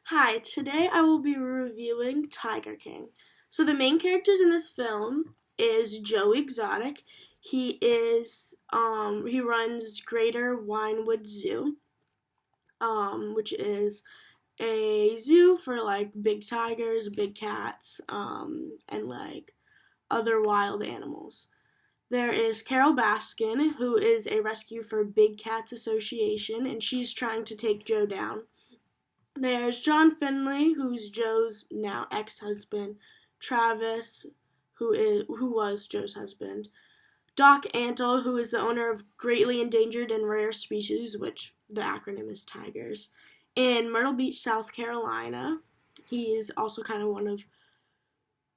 Hi, today I will be reviewing Tiger King. So the main characters in this film is Joe Exotic. He runs Greater Winewood Zoo, which is a zoo for like big tigers, big cats, and like other wild animals. There is Carol Baskin, who is a rescue for Big Cats Association, and she's trying to take Joe down. There's John Finley, who's Joe's now ex-husband, Travis, who was Joe's husband, Doc Antle, who is the owner of greatly endangered and rare species, which the acronym is tigers, in Myrtle Beach, South Carolina. He is also kind of one of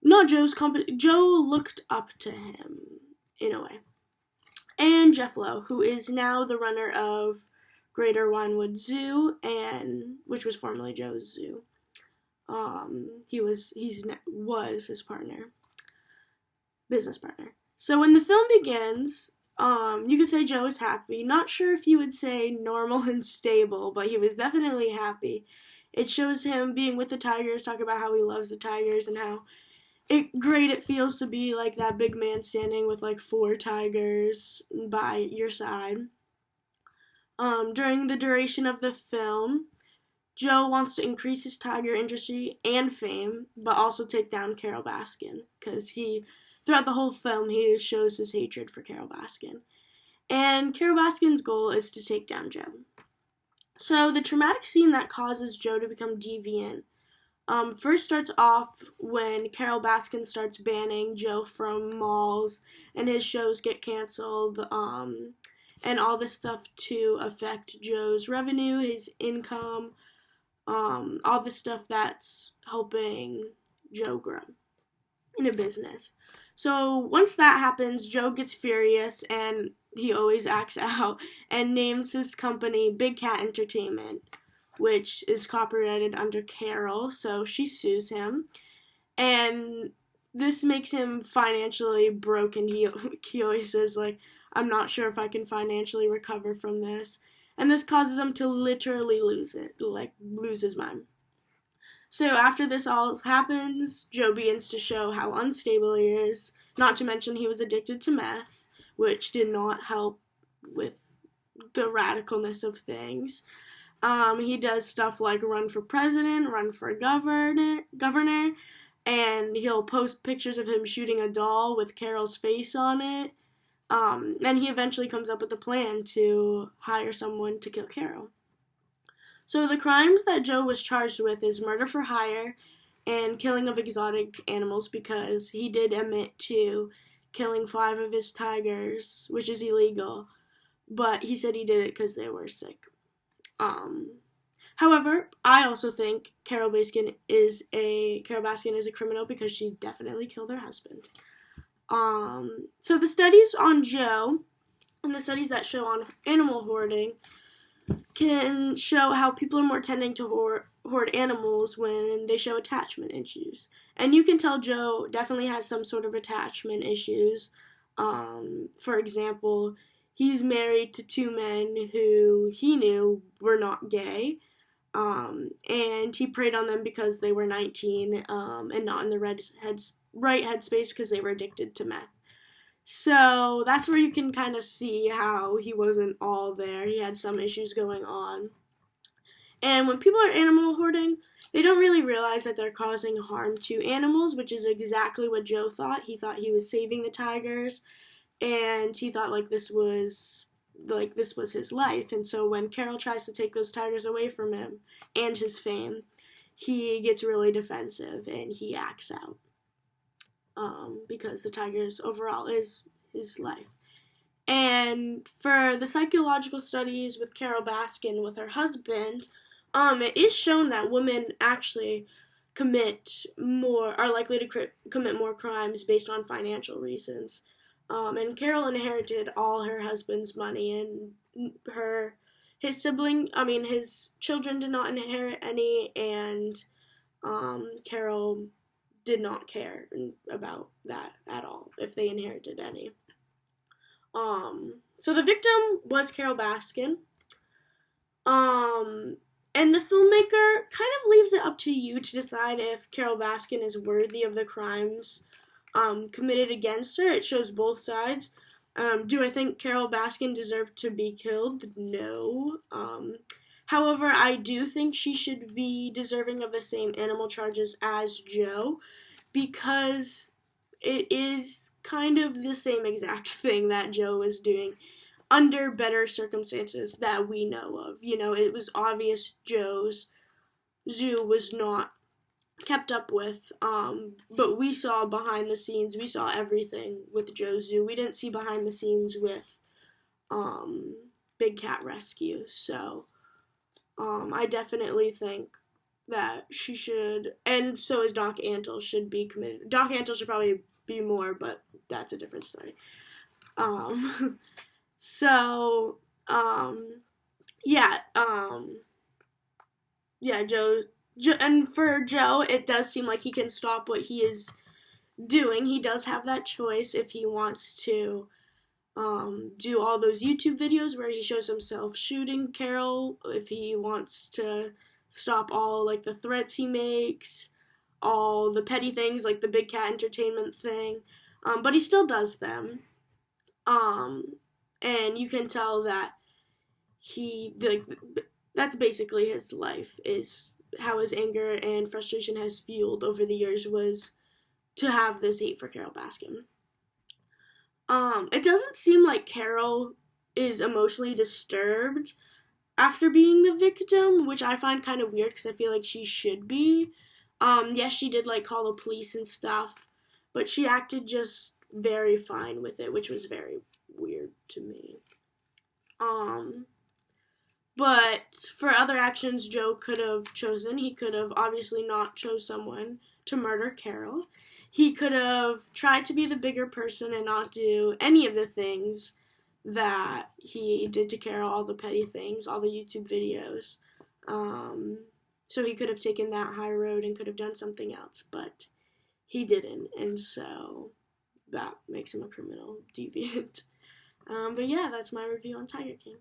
not Joe's company. Joe looked up to him in a way. And Jeff Lowe, who is now the runner of Greater Winewood Zoo, and which was formerly Joe's zoo. He was his business partner. So when the film begins, you could say Joe is happy. Not sure if you would say normal and stable, but he was definitely happy. It shows him being with the tigers, talking about how he loves the tigers and how great it feels to be like that big man standing with like 4 tigers by your side. During the duration of the film, Joe wants to increase his tiger industry and fame, but also take down Carol Baskin, because throughout the whole film, he shows his hatred for Carol Baskin. And Carol Baskin's goal is to take down Joe. So the traumatic scene that causes Joe to become deviant first starts off when Carol Baskin starts banning Joe from malls, and his shows get canceled, and all this stuff to affect Joe's revenue, his income, all the stuff that's helping Joe grow in a business. So once that happens, Joe gets furious, and he always acts out, and names his company Big Cat Entertainment, which is copyrighted under Carol, so she sues him. And this makes him financially broken. He always says, like, I'm not sure if I can financially recover from this. And this causes him to literally lose his mind. So after this all happens, Joe begins to show how unstable he is. Not to mention he was addicted to meth, which did not help with the radicalness of things. He does stuff like run for president, run for governor, and he'll post pictures of him shooting a doll with Carol's face on it. And he eventually comes up with a plan to hire someone to kill Carol. So the crimes that Joe was charged with is murder for hire and killing of exotic animals, because he did admit to killing 5 of his tigers, which is illegal, but he said he did it because they were sick. However, I also think Carol Baskin is a criminal because she definitely killed her husband. So the studies on Joe and the studies that show on animal hoarding can show how people are more tending to hoard animals when they show attachment issues. And you can tell Joe definitely has some sort of attachment issues. For example, he's married to 2 men who he knew were not gay, and he preyed on them because they were 19 and not in the right headspace because they were addicted to meth. So that's where you can kind of see how he wasn't all there. He had some issues going on. And when people are animal hoarding, they don't really realize that they're causing harm to animals, which is exactly what Joe thought. He thought he was saving the tigers, and he thought this was his life. And so when Carol tries to take those tigers away from him and his fame, he gets really defensive and he acts out, because the tigers overall is his life. And for the psychological studies with Carol Baskin with her husband, it is shown that women actually are likely to commit more crimes based on financial reasons. And Carol inherited all her husband's money, and his children did not inherit any, and Carol did not care about that at all, if they inherited any. So the victim was Carol Baskin. And the filmmaker kind of leaves it to you to decide if Carol Baskin is worthy of the crimes committed against her. It shows both sides. Do I think Carol Baskin deserved to be killed? No. However, I do think she should be deserving of the same animal charges as Joe, because it is kind of the same exact thing that Joe was doing under better circumstances that we know of. You know, it was obvious Joe's zoo was not kept up with, but we saw behind the scenes, we saw everything with Joe's zoo. We didn't see behind the scenes with Big Cat Rescue, so I definitely think that she should, and so is Doc Antle, should be committed. Doc Antle should probably be more, but that's a different story. Joe, and for Joe, it does seem like he can stop what he is doing. He does have that choice if he wants to do all those YouTube videos where he shows himself shooting Carol, if he wants to stop all, like, the threats he makes, all the petty things, like the Big Cat Entertainment thing, but he still does them, and you can tell that that's basically his life, is how his anger and frustration has fueled over the years, was to have this hate for Carol Baskin. It doesn't seem like Carol is emotionally disturbed after being the victim, which I find kind of weird because I feel like she should be. Yes, she did, like, call the police and stuff, but she acted just very fine with it, which was very weird to me. But for other actions Joe could have chosen, he could have obviously not chose someone to murder Carol. He could have tried to be the bigger person and not do any of the things that he did to Carol, all the petty things, all the YouTube videos. So he could have taken that high road and could have done something else, but he didn't, and so that makes him a criminal deviant. But yeah, that's my review on Tiger King.